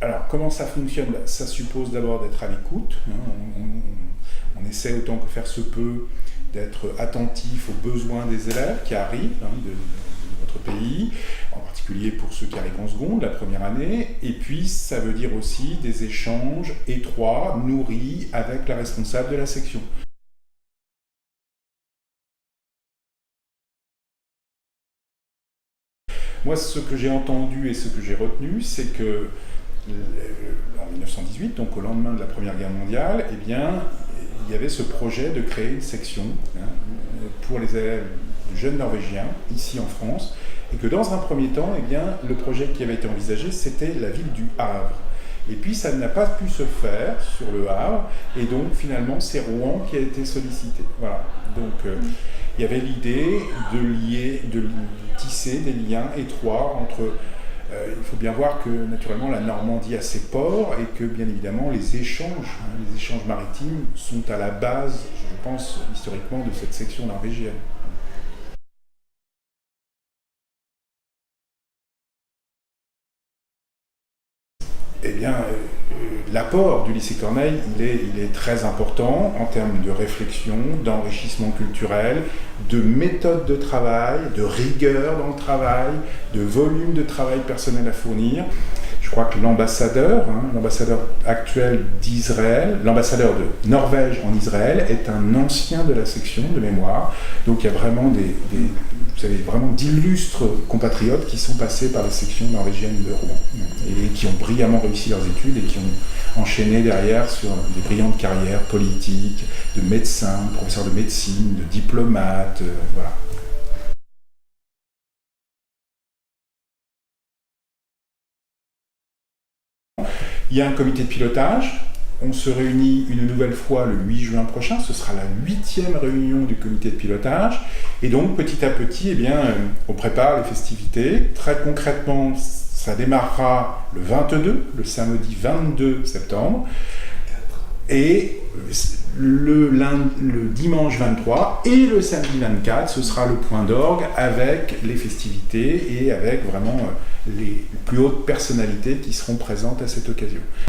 Alors, comment ça fonctionne? Ça suppose d'abord d'être à l'écoute. On essaie autant que faire se peut d'être attentif aux besoins des élèves qui arrivent de votre pays, en particulier pour ceux qui arrivent en seconde, la première année. Et puis, ça veut dire aussi des échanges étroits, nourris avec la responsable de la section. Moi, ce que j'ai entendu et ce que j'ai retenu, c'est que en 1918, donc au lendemain de la Première Guerre mondiale, eh bien, il y avait ce projet de créer une section pour les élèves jeunes norvégiens, ici en France, et que dans un premier temps, eh bien, le projet qui avait été envisagé, c'était la ville du Havre. Et puis ça n'a pas pu se faire sur le Havre, et donc finalement c'est Rouen qui a été sollicité. Voilà. Donc il y avait l'idée de tisser des liens étroits entre. Il faut bien voir que naturellement la Normandie a ses ports et que bien évidemment les échanges maritimes sont à la base, je pense, historiquement de cette section norvégienne. Eh bien, l'apport du lycée Corneille, il est très important en termes de réflexion, d'enrichissement culturel, de méthode de travail, de rigueur dans le travail, de volume de travail personnel à fournir. Je crois que l'ambassadeur actuel d'Israël, l'ambassadeur de Norvège en Israël, est un ancien de la section de mémoire. Donc il y a vraiment vous avez vraiment d'illustres compatriotes qui sont passés par les sections norvégiennes de Rouen et qui ont brillamment réussi leurs études et qui ont enchaîné derrière sur des brillantes carrières politiques, de médecins, de professeurs de médecine, de diplomates, voilà. Il y a un comité de pilotage. On se réunit une nouvelle fois le 8 juin prochain. Ce sera la 8e réunion du comité de pilotage. Et donc, petit à petit, eh bien, on prépare les festivités. Très concrètement, ça démarrera le 22, le samedi 22 septembre. Et le dimanche 23 et le samedi 24, ce sera le point d'orgue avec les festivités et avec vraiment les plus hautes personnalités qui seront présentes à cette occasion.